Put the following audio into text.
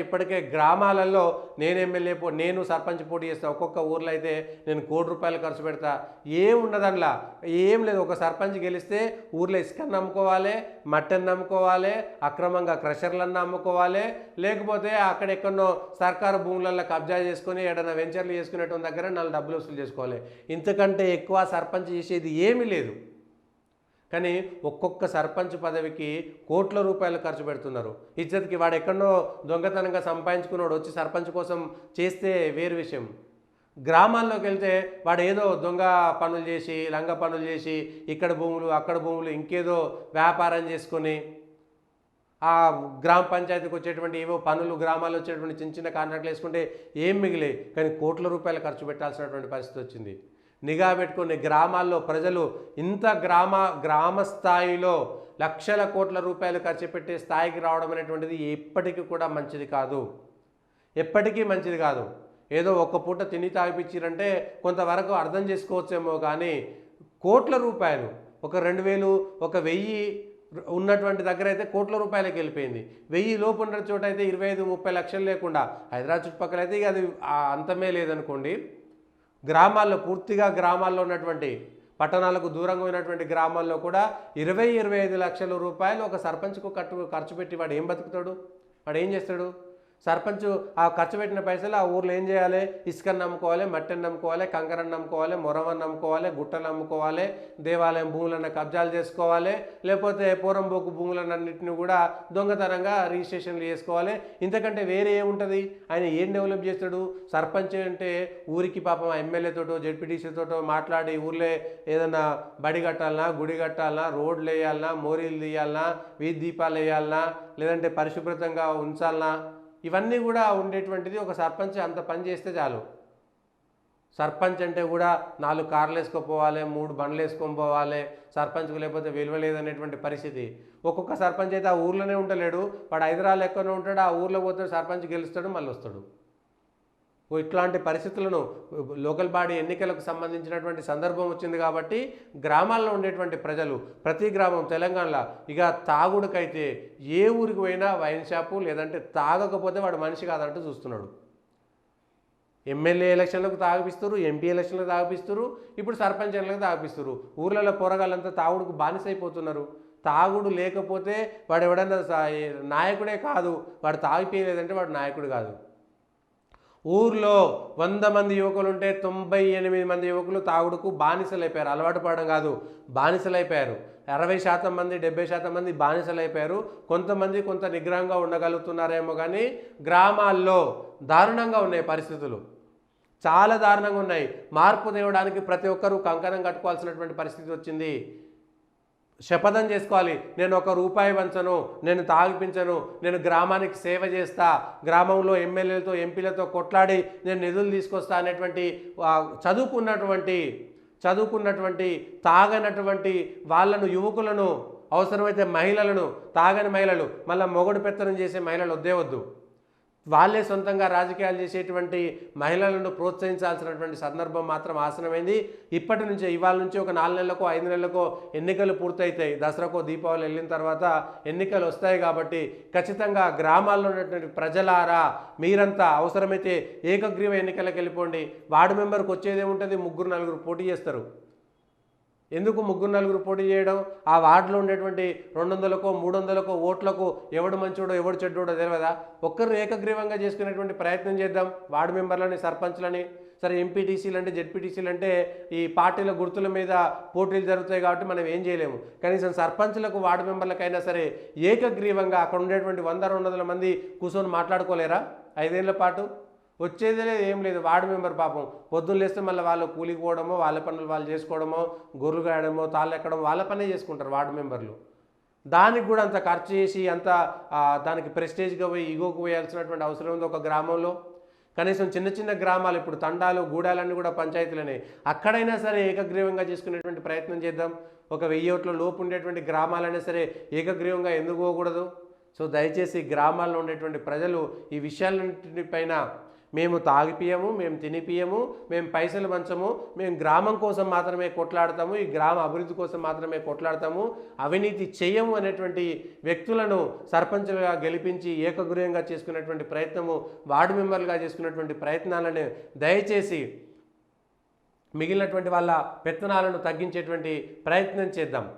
ఇప్పటికే గ్రామాలలో నేను సర్పంచ్ పోటీ చేస్తా. ఒక్కొక్క ఊర్లో అయితే నేను ₹1,00,00,000 ఖర్చు పెడతా. ఏం ఉండదల్లా, ఏం లేదు. ఒక సర్పంచ్ గెలిస్తే ఊర్లో ఇసుకని నమ్ముకోవాలి, మట్టని నమ్ముకోవాలి, అక్రమంగా క్రషర్లను నమ్ముకోవాలి, లేకపోతే అక్కడెక్కడో సర్కారు భూములలో కబ్జా చేసుకొని ఏదైనా వెంచర్లు చేసుకునేటువంటి దగ్గర 4 డబ్బులు వసూలు చేసుకోవాలి. ఇంతకంటే ఎక్కువ సర్పంచ్ చేసేది ఏమీ లేదు. కానీ ఒక్కొక్క సర్పంచ్ పదవికి కోట్ల రూపాయలు ఖర్చు పెడుతున్నారు. ఇజ్జత్కి వాడు ఎక్కడో దొంగతనంగా సంపాదించుకున్నాడు వచ్చి సర్పంచ్ కోసం చేస్తే వేరు విషయం. గ్రామాల్లోకి వెళ్తే వాడు ఏదో దొంగ పనులు చేసి, లంగ పనులు చేసి, ఇక్కడ భూములు అక్కడ భూములు ఇంకేదో వ్యాపారం చేసుకొని ఆ గ్రామ పంచాయతీకి వచ్చేటువంటి ఏవో పనులు, గ్రామాల్లో వచ్చేటువంటి చిన్న చిన్న కాంట్రాక్ట్లు వేసుకుంటే ఏం మిగిలే. కానీ కోట్ల రూపాయలు ఖర్చు పెట్టాల్సినటువంటి పరిస్థితి వచ్చింది. నిఘా పెట్టుకునే గ్రామాల్లో ప్రజలు ఇంత గ్రామ స్థాయిలో లక్షల కోట్ల రూపాయలు ఖర్చు పెట్టే స్థాయికి రావడం అనేటువంటిది ఎప్పటికీ కూడా మంచిది కాదు. ఎప్పటికీ మంచిది కాదు. ఏదో ఒక్క పూట తిని తాగిపించారంటే కొంతవరకు అర్థం చేసుకోవచ్చేమో, కానీ కోట్ల రూపాయలు, ఒక 2,000, ఒక 1,000 ఉన్నటువంటి దగ్గర అయితే కోట్ల రూపాయలకి వెళ్ళిపోయింది. 1000 లోపు ఉన్న చోట అయితే 25-30 లక్షలు లేకుండా, హైదరాబాద్ చుట్టుపక్కల అయితే ఇక అది అంతమే లేదనుకోండి. గ్రామాల్లో, పూర్తిగా గ్రామాల్లో ఉన్నటువంటి, పట్టణాలకు దూరంగా ఉన్నటువంటి గ్రామాల్లో కూడా 20-25 లక్షల రూపాయలు ఒక సర్పంచ్కు ఖర్చు పెట్టి వాడు ఏం బతుకుతాడు? వాడు ఏం చేస్తాడు? సర్పంచ్ ఆ ఖర్చు పెట్టిన పైసలు ఆ ఊర్లో ఏం చేయాలి? ఇసుకని నమ్ముకోవాలి, మట్టిని నమ్ముకోవాలి, కంకరని నమ్ముకోవాలి, మొరవని నమ్ముకోవాలి, గుట్టలు నమ్ముకోవాలి, దేవాలయం భూములను కబ్జాలు చేసుకోవాలి, లేకపోతే పూరంబోకు భూములన్నింటినీ కూడా దొంగతనంగా రిజిస్ట్రేషన్లు చేసుకోవాలి. ఇంతకంటే వేరే ఏముంటుంది? ఆయన ఏం డెవలప్ చేస్తాడు? సర్పంచ్ అంటే ఊరికి పాపం ఎమ్మెల్యేతోటో జెడ్పీటీసీతోటో మాట్లాడి ఊర్లో ఏదైనా బడి కట్టాలన్నా, గుడి కట్టాలన్నా, రోడ్లు వేయాలన్నా, మోరీలు తీయాలన్నా, వీధి దీపాలు వేయాలన్నా, లేదంటే పరిశుభ్రతంగా ఉంచాలన్నా, ఇవన్నీ కూడా ఉండేటువంటిది ఒక సర్పంచ్ అంత పని చేస్తే చాలు. సర్పంచ్ అంటే కూడా 4 కార్లు వేసుకోపోవాలి, 3 బండ్లు వేసుకొని పోవాలి, సర్పంచ్కు లేకపోతే విలువ లేదనేటువంటి పరిస్థితి. ఒక్కొక్క సర్పంచ్ అయితే ఆ ఊర్లోనే ఉండలేడు, వాడు హైదరాబాద్ ఎక్కడనే ఉంటాడు, ఆ ఊర్లో పోతే సర్పంచ్ గెలుస్తాడు, మళ్ళీ వస్తాడు. ఇట్లాంటి పరిస్థితులను లోకల్ బాడీ ఎన్నికలకు సంబంధించినటువంటి సందర్భం వచ్చింది కాబట్టి గ్రామాల్లో ఉండేటువంటి ప్రజలు, ప్రతి గ్రామం తెలంగాణలో ఇక తాగుడుకైతే ఏ ఊరికి పోయినా వైన్ షాపు, లేదంటే తాగకపోతే వాడు మనిషి కాదంటూ చూస్తున్నాడు. ఎమ్మెల్యే ఎలక్షన్లకు తాగిపిస్తారు, ఎంపీ ఎలక్షన్లకు తాగిపిస్తారు, ఇప్పుడు సర్పంచ్ ఎన్నికలకు తాగిపిస్తారు. ఊర్లలో పోరగాళ్ళంతా తాగుడుకు బానిసైపోతున్నారు. తాగుడు లేకపోతే వాడు ఎవడన్నా నాయకుడే కాదు, వాడు తాగిపోయలేదంటే వాడు నాయకుడు కాదు. ఊర్లో 100 మంది యువకులు ఉంటే 98 మంది యువకులు తాగుడుకు బానిసలైపోయారు. అలవాటు పడడం కాదు, బానిసలైపోయారు. 60% మంది, 70% మంది బానిసలైపోయారు. కొంతమంది కొంత నిగ్రహంగా ఉండగలుగుతున్నారేమో, కానీ గ్రామాల్లో దారుణంగా ఉన్నాయి పరిస్థితులు, చాలా దారుణంగా ఉన్నాయి. మార్పు తేవడానికి ప్రతి ఒక్కరూ కంకణం కట్టుకోవాల్సినటువంటి పరిస్థితి వచ్చింది. శపథం చేసుకోవాలి, నేను ₹1 వంచను, నేను తాగిపించను, నేను గ్రామానికి సేవ చేస్తా, గ్రామంలో ఎమ్మెల్యేలతో ఎంపీలతో కొట్లాడి నేను నిధులు తీసుకొస్తా అనేటువంటి చదువుకున్నటువంటి తాగనటువంటి వాళ్ళను, యువకులను, అవసరమైతే మహిళలను, తాగని మహిళలు, మళ్ళీ మొగుడు పెత్తనం చేసే మహిళలు వద్దే వద్దు, వాళ్ళే సొంతంగా రాజకీయాలు చేసేటువంటి మహిళలను ప్రోత్సహించాల్సినటువంటి సందర్భం మాత్రం ఆసనమైంది. ఇప్పటి నుంచే, ఇవాళ నుంచి ఒక 4 నెలలకో 5 నెలలకో ఎన్నికలు పూర్తవుతాయి. దసరాకో దీపావళి వెళ్ళిన తర్వాత ఎన్నికలు వస్తాయి కాబట్టి ఖచ్చితంగా గ్రామాల్లో ఉన్నటువంటి ప్రజలారా మీరంతా అవసరమైతే ఏకగ్రీవ ఎన్నికలకు వెళ్ళిపోండి. వార్డు మెంబర్కి వచ్చేదేముంటుంది? 3-4 పోటీ చేస్తారు. ఎందుకు 3-4 పోటీ చేయడం? ఆ వార్డులో ఉండేటువంటి 200కో 300కో ఓట్లకు ఎవడు మంచోడో ఎవడు చెడ్డోడో తెలియదా? ఒక్కరు ఏకగ్రీవంగా చేసుకునేటువంటి ప్రయత్నం చేద్దాం. వార్డు మెంబర్లని, సర్పంచ్లని, సరే ఎంపీటీసీలు అంటే, జెడ్పీటీసీలు అంటే ఈ పార్టీల గుర్తుల మీద పోటీలు జరుగుతాయి కాబట్టి మనం ఏం చేయలేము. కనీసం సర్పంచ్లకు, వార్డు మెంబర్లకైనా సరే ఏకగ్రీవంగా అక్కడ ఉండేటువంటి 100-200 మంది కూర్చొని మాట్లాడుకోలేరా 5 ఏళ్ల పాటు? వచ్చేదే లేదు, ఏం లేదు. వార్డు మెంబర్ పాపం పొద్దున్న లేస్తే మళ్ళీ వాళ్ళు కూలికి పోవడమో, వాళ్ళ పనులు వాళ్ళు చేసుకోవడమో, గొర్రెలు గాయడమో, తాళ్ళు ఎక్కడం, వాళ్ళ పనే చేసుకుంటారు వార్డు మెంబర్లు. దానికి కూడా అంత ఖర్చు చేసి అంత దానికి ప్రెస్టేజ్గా పోయి ఈగోకు పోయాల్సినటువంటి అవసరం ఉంది ఒక గ్రామంలో. కనీసం చిన్న చిన్న గ్రామాలు, ఇప్పుడు తండాలు, గూడాలన్నీ కూడా పంచాయతీలనే, అక్కడైనా సరే ఏకగ్రీవంగా చేసుకునేటువంటి ప్రయత్నం చేద్దాం. ఒక 1000 ఓట్ల లోపు ఉండేటువంటి గ్రామాలైనా సరే ఏకగ్రీవంగా ఎందుకు పోకూడదు? సో దయచేసి గ్రామాల్లో ఉండేటువంటి ప్రజలు ఈ విషయాలన్నింటిపైన మేము తాగిపియము, మేము తినిపియము, మేము పైసలు పంచము, మేము గ్రామం కోసం మాత్రమే కొట్లాడతాము, ఈ గ్రామ అభివృద్ధి కోసం మాత్రమే కొట్లాడతాము, అవినీతి చేయము అనేటువంటి వ్యక్తులను సర్పంచులుగా గెలిపించి ఏకగ్రీవంగా చేసుకునేటువంటి ప్రయత్నము, వార్డు మెంబర్లుగా చేసుకున్నటువంటి ప్రయత్నాలను దయచేసి మిగిలినటువంటి వాళ్ళ పెత్తనాలను తగ్గించేటువంటి ప్రయత్నం చేద్దాం.